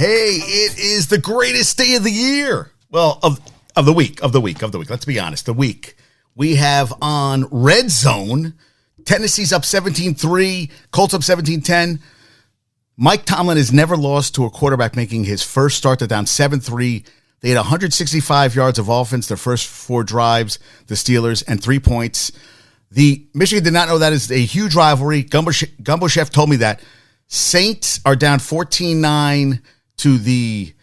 Hey, it is the greatest day of the year. Well, of the week. Let's be honest, the week. We have on Red Zone, Tennessee's up 17-3, Colts up 17-10. Mike Tomlin has never lost to a quarterback making his first start. They're down 7-3. They had 165 yards of offense their first 4 drives, the Steelers, and 3 points. The Michigan did not know that is a huge rivalry. Gumbo Chef told me that. Saints are down 14-9 to the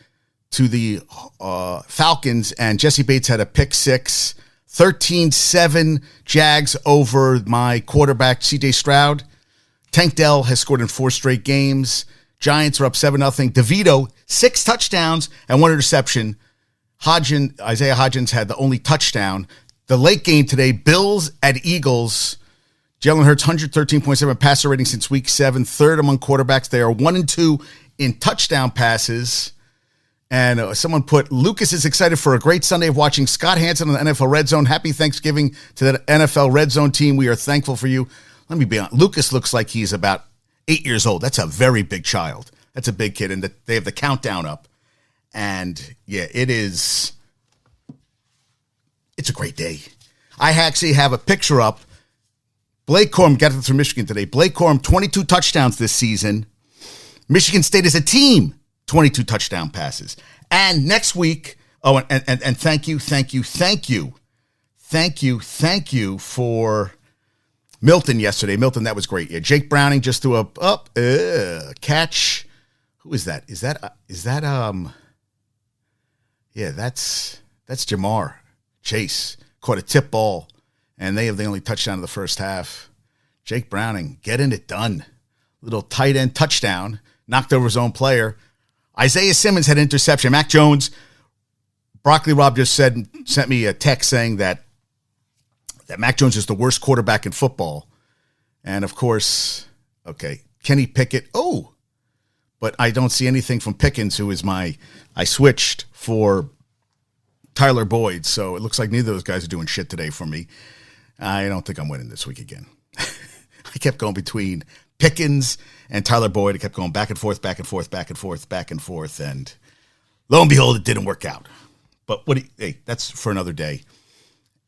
Falcons, and Jesse Bates had a pick 6. 13-7 Jags over my quarterback, C.J. Stroud. Tank Dell has scored in 4 straight games. Giants are up 7-0. DeVito, 6 touchdowns and 1 interception. Isaiah Hodgins had the only touchdown. The late game today, Bills at Eagles. Jalen Hurts, 113.7 passer rating since week 7, third among quarterbacks. They are 1-2 in touchdown passes. And someone put, Lucas is excited for a great Sunday of watching Scott Hanson on the NFL Red Zone. Happy Thanksgiving to the NFL Red Zone team. We are thankful for you. Let me be honest. Lucas looks like he's about 8 years old. That's a very big child. That's a big kid. And they have the countdown up. And, yeah, it's a great day. I actually have a picture up. Blake Corum got it through Michigan today. Blake Corum, 22 touchdowns this season. Michigan State as a team, 22 touchdown passes. And next week, and thank you for Milton yesterday. Milton, that was great. Yeah, Jake Browning just threw a catch. Who is that? Is that yeah, that's Jamar Chase. Caught a tip ball, and they have the only touchdown of the first half. Jake Browning, getting it done. Little tight end touchdown. Knocked over his own player. Isaiah Simmons had interception. Mac Jones, Broccoli Rob just sent me a text saying that Mac Jones is the worst quarterback in football. And, of course, okay, Kenny Pickett. Oh, but I don't see anything from Pickens, who is I switched for Tyler Boyd, so it looks like neither of those guys are doing shit today for me. I don't think I'm winning this week again. I kept going between Pickens and Tyler Boyd. I kept going back and forth, and lo and behold, it didn't work out. But hey, that's for another day.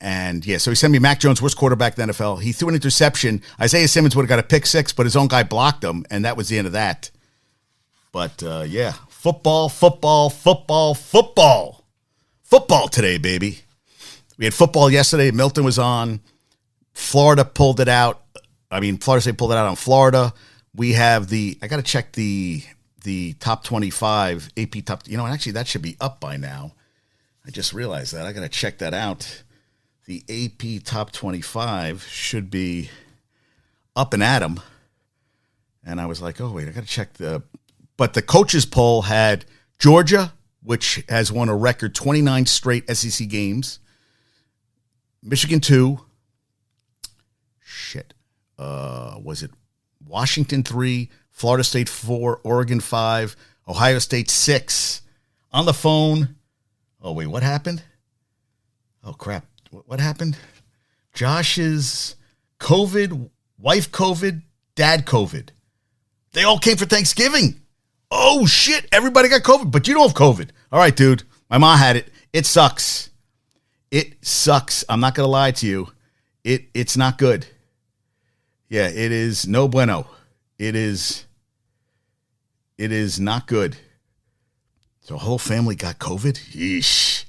And, yeah, so he sent me Mac Jones, worst quarterback in the NFL. He threw an interception. Isaiah Simmons would have got a pick 6, but his own guy blocked him, and that was the end of that. But, yeah, football today, baby. We had football yesterday. Milton was on. Florida pulled it out. Florida State pulled it out on Florida. We have I got to check the top 25 AP top. Actually that should be up by now. I just realized that. I got to check that out. The AP top 25 should be up and at 'em. And I was like, oh, wait, I got to check but the coaches poll had Georgia, which has won a record 29 straight SEC games. Michigan 2. Was it Washington 3, Florida State 4, Oregon 5, Ohio State 6. On the phone. Oh, wait, what happened? Oh, crap. What happened? Josh's COVID, wife COVID, dad COVID. They all came for Thanksgiving. Oh, shit. Everybody got COVID, but you don't have COVID. All right, dude. My mom had it. It sucks. I'm not going to lie to you. It's not good. Yeah, it is no bueno. It is not good. So whole family got COVID? Yeesh.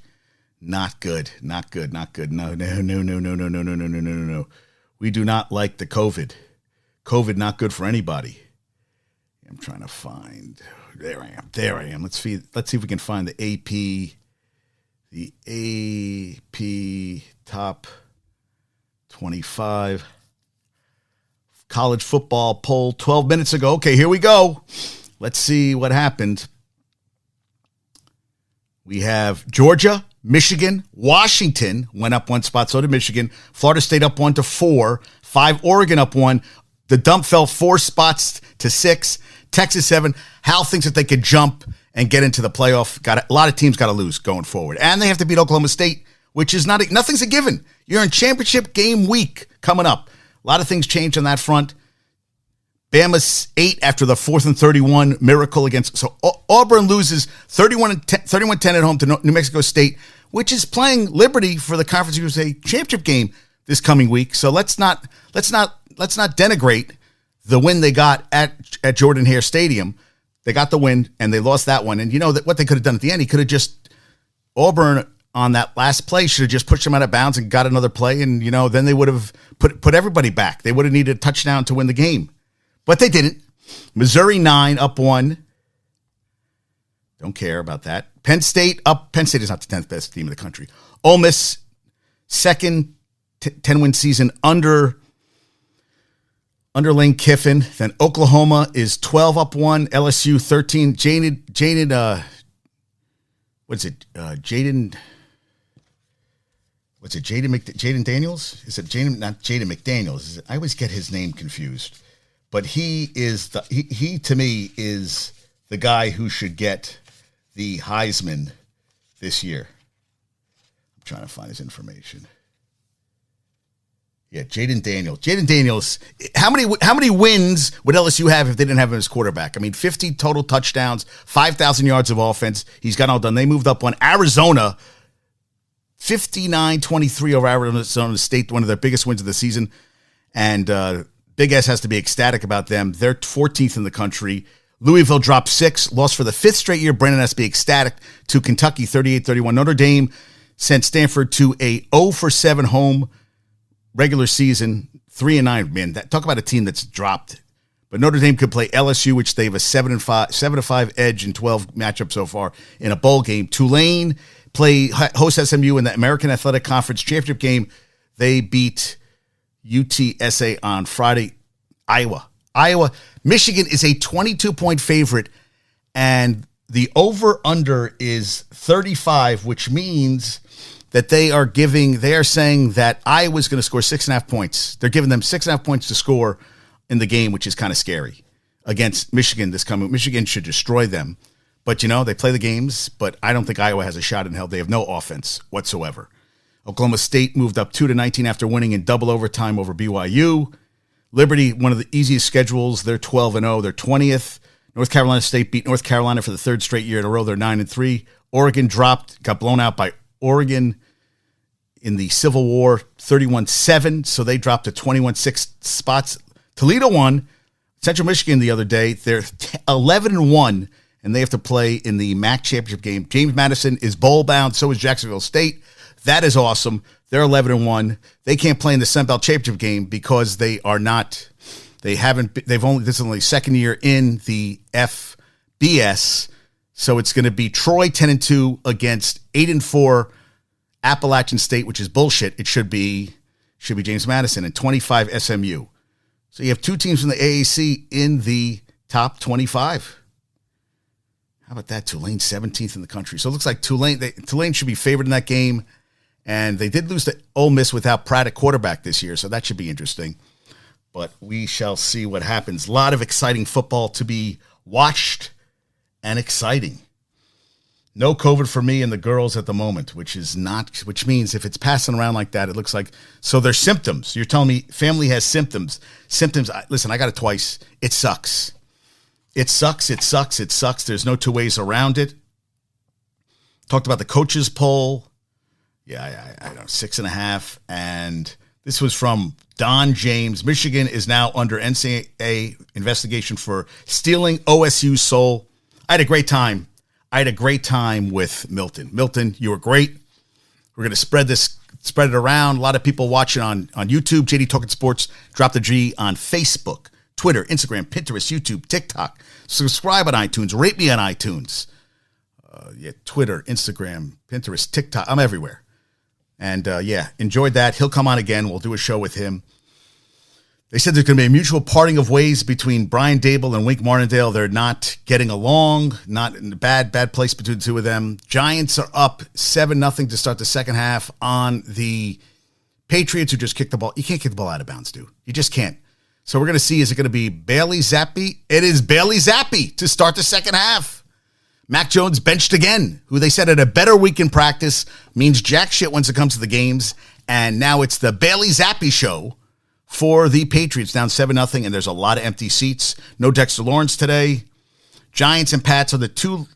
Not good. No. We do not like the COVID. COVID not good for anybody. I'm trying to find. There I am. Let's see if we can find the AP top 25 college football poll 12 minutes ago. Okay, here we go. Let's see what happened. We have Georgia, Michigan, Washington went up 1 spot. So did Michigan. Florida State up 1 to 4. 5, Oregon up 1. The dump fell 4 spots to 6. Texas 7. Hal thinks that they could jump and get into the playoff. A lot of teams got to lose going forward. And they have to beat Oklahoma State, which is nothing's a given. You're in championship game week coming up. A lot of things changed on that front. Bama's 8 after the 4th and 31 miracle against. So Auburn loses 31-10 at home to New Mexico State, which is playing Liberty for the Conference USA Championship game this coming week. So let's not denigrate the win they got at Jordan-Hare Stadium. They got the win and they lost that one. And you know that what they could have done at the end, he could have just Auburn on that last play should have just pushed him out of bounds and got another play, and then they would have put everybody back. They would have needed a touchdown to win the game. But they didn't. Missouri 9, up 1. Don't care about that. Penn State up. Penn State is not the 10th best team in the country. Ole Miss, second 10-win season under Lane Kiffin. Then Oklahoma is 12, up 1. LSU 13. Jaden Daniels? Is it Jaden? Not Jaden McDaniels. I always get his name confused. But he to me is the guy who should get the Heisman this year. I'm trying to find his information. Yeah, Jaden Daniels. Jaden Daniels. How many wins would LSU have if they didn't have him as quarterback? I mean, 50 total touchdowns, 5,000 yards of offense. He's got all done. They moved up on Arizona, 59-23 over Arizona State, one of their biggest wins of the season. And Big S has to be ecstatic about them. They're 14th in the country. Louisville dropped 6, lost for the 5th straight year. Brandon has to be ecstatic to Kentucky, 38-31. Notre Dame sent Stanford to a 0-7 home regular season, 3-9. Man, talk about a team that's dropped. But Notre Dame could play LSU, which they have a 7-5 edge in 12 matchups so far in a bowl game. Tulane host SMU in the American Athletic Conference Championship game. They beat UTSA on Friday. Michigan is a 22-point favorite, and the over-under is 35, which means that they are saying that Iowa's going to score 6.5 points. They're giving them 6.5 points to score in the game, which is kind of scary against Michigan this coming. Michigan should destroy them, but they play the games. But I don't think Iowa has a shot in hell. They have no offense whatsoever. Oklahoma State moved up 2-19 after winning in double overtime over BYU. Liberty, one of the easiest schedules. They're 12-0. They're 20th. North Carolina State beat North Carolina for the 3rd straight year in a row. They're 9-3. Oregon got blown out by Oregon in the Civil War, 31-7. So they dropped to 21-6 spots. Toledo won. Central Michigan the other day. They're 11-1, and they have to play in the MAC championship game. James Madison is bowl bound. So is Jacksonville State. That is awesome. They're 11-1. They can't play in the Sun Belt Championship game because this is only second year in the FBS. So it's going to be Troy 10-2 against 8-4 Appalachian State, which is bullshit. It should be James Madison, and 25 SMU. So you have two teams from the AAC in the top 25. How about that? Tulane 17th in the country. So it looks like Tulane should be favored in that game. And they did lose to Ole Miss without Pratt at quarterback this year, so that should be interesting. But we shall see what happens. A lot of exciting football to be watched and exciting. No COVID for me and the girls at the moment, which means if it's passing around like that, it looks like, so there's symptoms. You're telling me family has symptoms. Listen, I got it twice. It sucks. It sucks. There's no two ways around it. Talked about the coaches poll. Yeah, I don't know, 6.5. And this was from Don James. Michigan is now under NCAA investigation for stealing OSU's soul. I had a great time with Milton. Milton, you were great. We're going to spread it around. A lot of people watching on YouTube. JD Talking Sports. Drop the G on Facebook, Twitter, Instagram, Pinterest, YouTube, TikTok. Subscribe on iTunes. Rate me on iTunes. Twitter, Instagram, Pinterest, TikTok. I'm everywhere. And, enjoyed that. He'll come on again. We'll do a show with him. They said there's going to be a mutual parting of ways between Brian Dable and Wink Martindale. They're not getting along, not in a bad place between the two of them. Giants are up 7-0 to start the second half on the Patriots, who just kicked the ball. You can't kick the ball out of bounds, dude. You just can't. So we're going to see, is it going to be Bailey Zappi? It is Bailey Zappi to start the second half. Mac Jones benched again, who they said had a better week in practice, means jack shit once it comes to the games. And now it's the Bailey Zappi show for the Patriots, down 7-0, and there's a lot of empty seats. No Dexter Lawrence today. Giants and Pats are the two